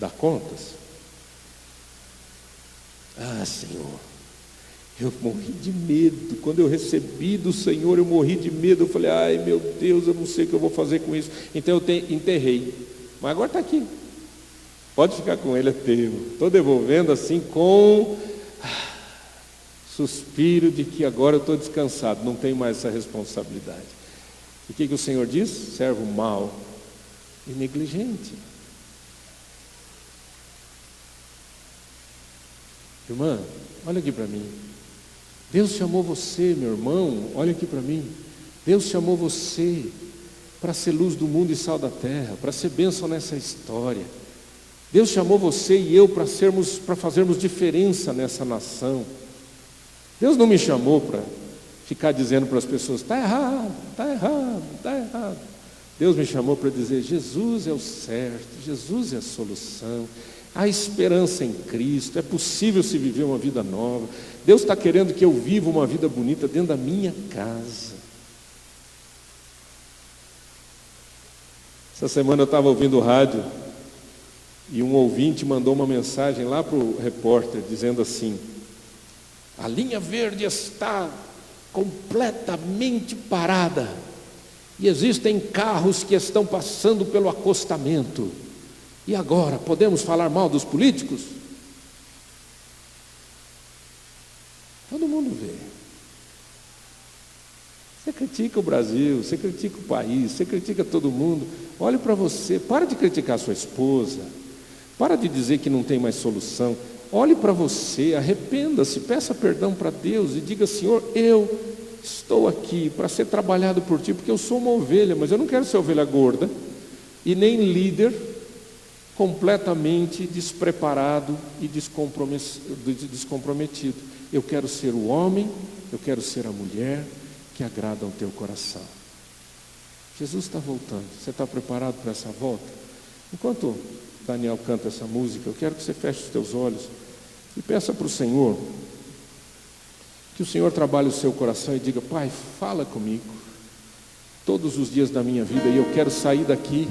A: dar contas? Ah, Senhor, eu morri de medo. Quando eu recebi do Senhor, eu morri de medo. Eu falei: ai meu Deus, eu não sei o que eu vou fazer com isso. Então eu enterrei. Mas agora está aqui, pode ficar com ele, é teu. Estou devolvendo assim com suspiro de que agora eu estou descansado, não tenho mais essa responsabilidade. E o que o Senhor diz? Servo mau e negligente. Irmã, olha aqui para mim. Deus chamou você, meu irmão, olha aqui para mim. Deus chamou você para ser luz do mundo e sal da terra, para ser bênção nessa história. Deus chamou você e eu para fazermos diferença nessa nação. Deus não me chamou para ficar dizendo para as pessoas: está errado, está errado, está errado. Deus me chamou para dizer: Jesus é o certo, Jesus é a solução, há esperança em Cristo, é possível se viver uma vida nova. Deus está querendo que eu viva uma vida bonita dentro da minha casa. Essa semana eu estava ouvindo o rádio e um ouvinte mandou uma mensagem lá para o repórter dizendo assim: a linha verde está completamente parada e existem carros que estão passando pelo acostamento. E agora, podemos falar mal dos políticos? Todo mundo vê. Você critica o Brasil, você critica o país, você critica todo mundo. Olhe para você, para de criticar sua esposa, para de dizer que não tem mais solução. Olhe para você, arrependa-se, peça perdão para Deus e diga: Senhor, eu estou aqui para ser trabalhado por Ti, porque eu sou uma ovelha, mas eu não quero ser ovelha gorda e nem líder completamente despreparado e descomprometido. Eu quero ser o homem, eu quero ser a mulher que agrada ao teu coração. Jesus está voltando. Você está preparado para essa volta? Enquanto Daniel canta essa música, eu quero que você feche os teus olhos e peça para o Senhor que o Senhor trabalhe o seu coração e diga: Pai, fala comigo todos os dias da minha vida, e eu quero sair daqui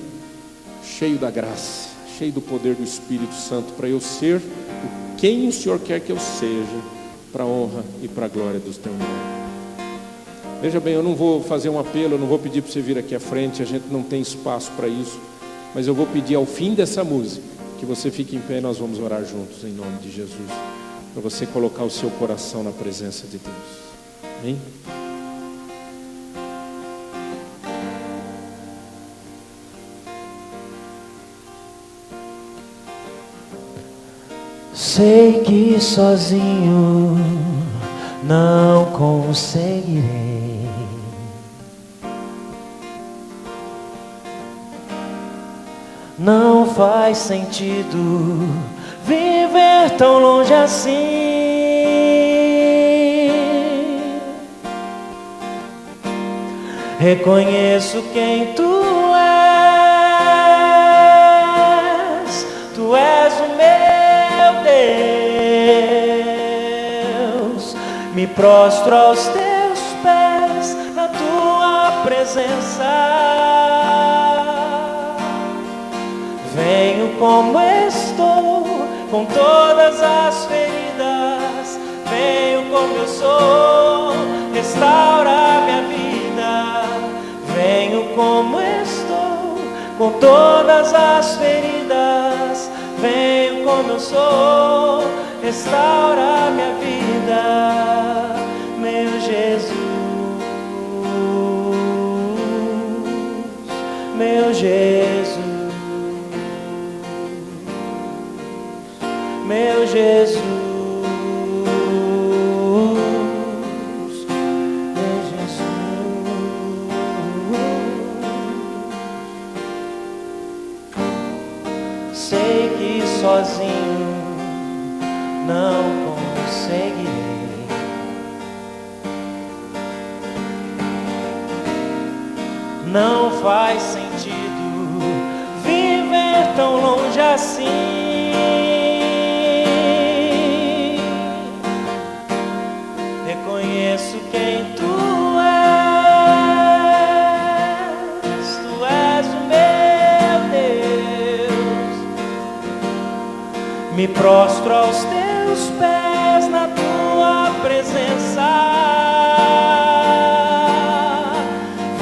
A: cheio da graça, cheio do poder do Espírito Santo, para eu ser quem o Senhor quer que eu seja, para a honra e para a glória do teu nome. Veja bem, eu não vou fazer um apelo, eu não vou pedir para você vir aqui à frente, a gente não tem espaço para isso, mas eu vou pedir ao fim dessa música que você fique em pé e nós vamos orar juntos em nome de Jesus, para você colocar o seu coração na presença de Deus. Amém?
B: Sei que sozinho não conseguirei. Não faz sentido viver tão longe assim. Reconheço quem tu és o meu Deus. Me prostro aos teus pés na tua presença. Venho como estou, com todas as feridas. Venho como eu sou, restaura minha vida. Venho como estou, com todas as feridas. Venho como eu sou, restaura minha vida. Meu Jesus, meu Jesus, meu Jesus, meu Jesus. Sei que sozinho não conseguirei, não faz sentido viver tão longe assim. Reconheço quem tu és o meu Deus. Me prostro aos teus pés na tua presença.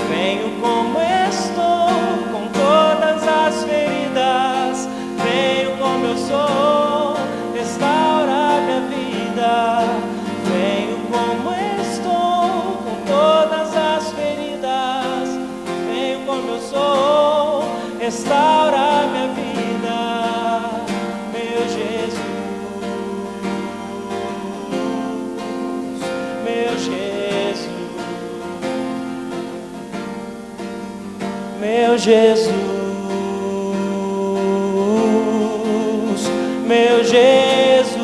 B: Venho como estou, com todas as feridas. Venho como eu sou, restaura minha vida. Venho como estou, com todas as feridas. Venho como eu sou, restaura minha vida. Meu Jesus, meu Jesus, meu Jesus, meu Jesus.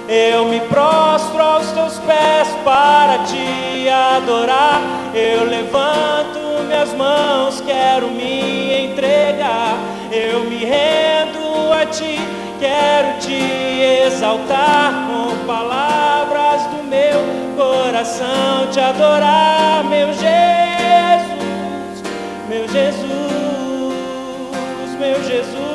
B: Eu me prostro aos teus pés para te adorar. Eu levanto minhas mãos, quero me entregar. Eu me rendo a ti, quero te exaltar. Com palavras do meu coração te adorar. Meu Jesus, meu Jesus, meu Jesus.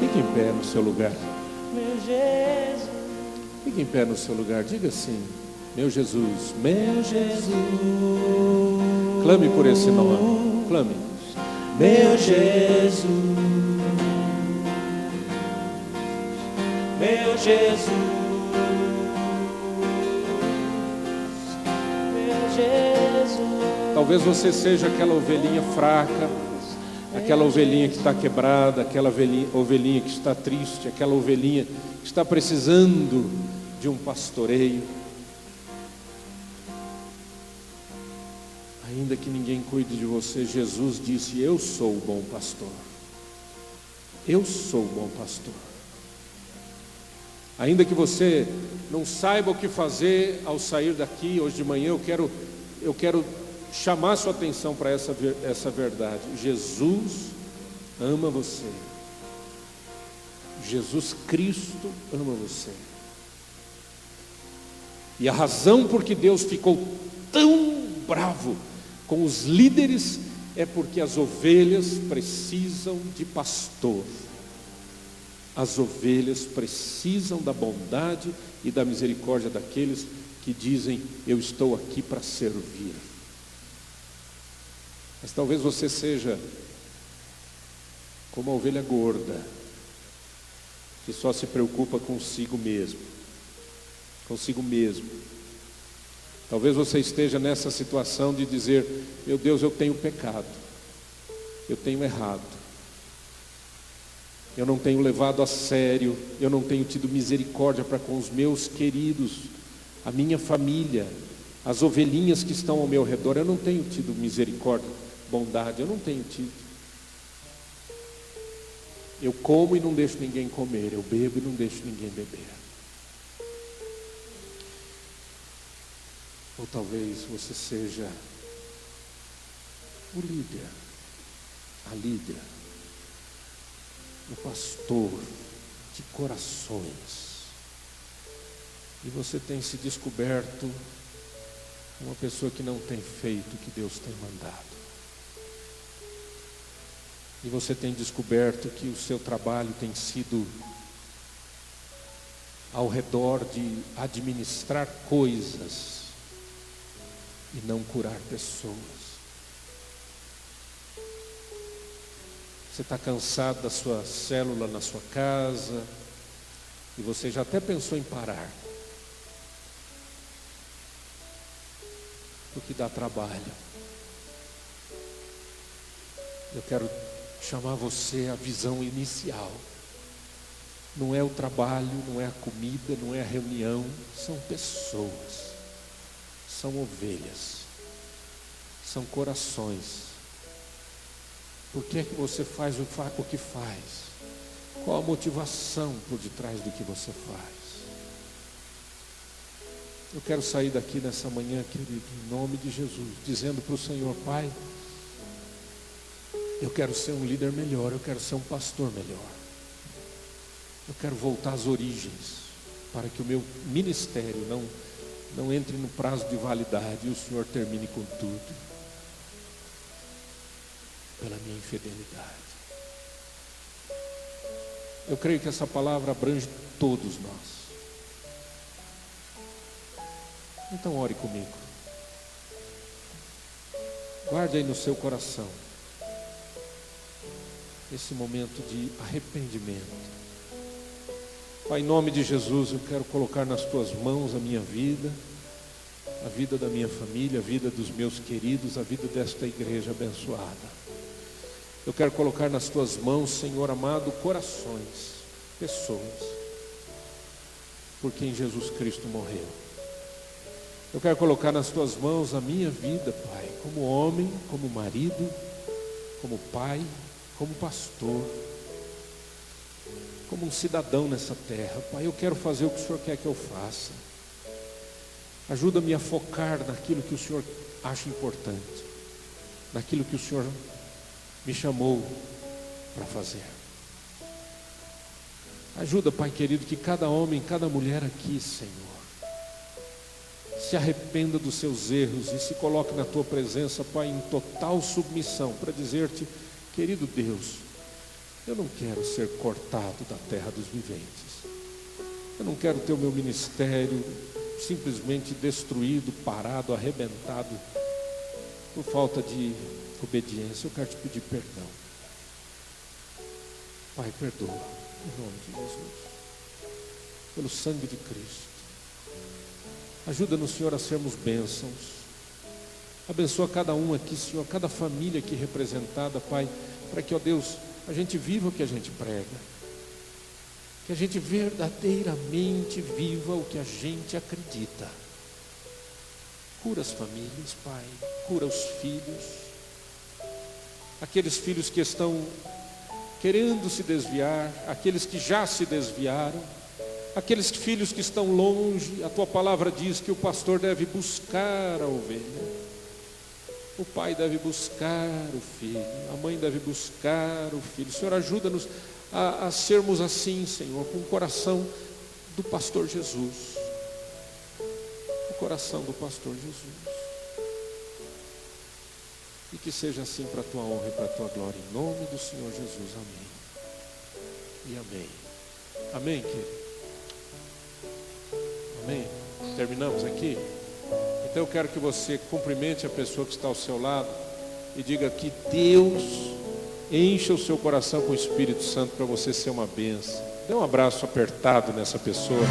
A: Fique em pé no seu lugar.
B: Meu Jesus.
A: Fique em pé no seu lugar. Diga assim: meu Jesus, meu Jesus. Clame por esse nome. Clame.
B: Meu Jesus, meu Jesus, meu Jesus.
A: Talvez você seja aquela ovelhinha fraca, aquela ovelhinha que está quebrada, aquela ovelhinha que está triste, aquela ovelhinha que está precisando de um pastoreio. Ainda que ninguém cuide de você, Jesus disse: eu sou o bom pastor. Eu sou o bom pastor. Ainda que você não saiba o que fazer ao sair daqui hoje de manhã, eu quero chamar sua atenção para essa verdade. Jesus ama você. Jesus Cristo ama você. E a razão por que Deus ficou tão bravo com os líderes é porque as ovelhas precisam de pastor. As ovelhas precisam da bondade e da misericórdia daqueles que dizem: eu estou aqui para servir. Mas talvez você seja como a ovelha gorda, que só se preocupa consigo mesmo. Consigo mesmo. Talvez você esteja nessa situação de dizer: meu Deus, eu tenho pecado, eu tenho errado, eu não tenho levado a sério, eu não tenho tido misericórdia para com os meus queridos, a minha família, as ovelhinhas que estão ao meu redor. Eu não tenho tido misericórdia, bondade, eu não tenho tido. Eu como e não deixo ninguém comer, eu bebo e não deixo ninguém beber. Ou talvez você seja o líder a líder, o pastor de corações. E você tem se descoberto uma pessoa que não tem feito o que Deus tem mandado. E você tem descoberto que o seu trabalho tem sido ao redor de administrar coisas e não curar pessoas. Você está cansado da sua célula na sua casa e você já até pensou em parar, porque dá trabalho. Eu quero chamar você à visão inicial. Não é o trabalho, não é a comida, não é a reunião, são pessoas, são ovelhas, são corações. Por que é que você faz o que faz? Qual a motivação por detrás do que você faz? Eu quero sair daqui nessa manhã, querido, em nome de Jesus, dizendo para o Senhor: Pai, eu quero ser um líder melhor, eu quero ser um pastor melhor. Eu quero voltar às origens, para que o meu ministério não entre no prazo de validade e o Senhor termine com tudo, pela minha infidelidade. Eu creio que essa palavra abrange todos nós. Então ore comigo. Guarde aí no seu coração esse momento de arrependimento. Pai, em nome de Jesus, eu quero colocar nas tuas mãos a minha vida, a vida da minha família, a vida dos meus queridos, a vida desta igreja abençoada. Eu quero colocar nas tuas mãos, Senhor amado, corações, pessoas, por quem Jesus Cristo morreu. Eu quero colocar nas tuas mãos a minha vida, Pai, como homem, como marido, como pai, como pastor, como um cidadão nessa terra. Pai, eu quero fazer o que o Senhor quer que eu faça. Ajuda-me a focar naquilo que o Senhor acha importante, naquilo que o Senhor me chamou para fazer. Ajuda, Pai querido, que cada homem, cada mulher aqui, Senhor, se arrependa dos seus erros e se coloque na tua presença, Pai, em total submissão, para dizer-te: querido Deus, eu não quero ser cortado da terra dos viventes. Eu não quero ter o meu ministério simplesmente destruído, parado, arrebentado por falta de obediência. Eu quero te pedir perdão. Pai, perdoa, em nome de Jesus, pelo sangue de Cristo. Ajuda-nos, Senhor, a sermos bênçãos. Abençoa cada um aqui, Senhor, cada família aqui representada, Pai, para que, ó Deus, a gente viva o que a gente prega, que a gente verdadeiramente viva o que a gente acredita. Cura as famílias, Pai, cura os filhos, aqueles filhos que estão querendo se desviar, aqueles que já se desviaram, aqueles filhos que estão longe. A tua palavra diz que o pastor deve buscar a ovelha, o pai deve buscar o filho, a mãe deve buscar o filho. Senhor, ajuda-nos a sermos assim, Senhor, com o coração do pastor Jesus, o coração do pastor Jesus. E que seja assim para a tua honra e para a tua glória, em nome do Senhor Jesus. Amém e amém. Amém, querido. Amém. Terminamos aqui. Então eu quero que você cumprimente a pessoa que está ao seu lado e diga que Deus encha o seu coração com o Espírito Santo para você ser uma bênção. Dê um abraço apertado nessa pessoa.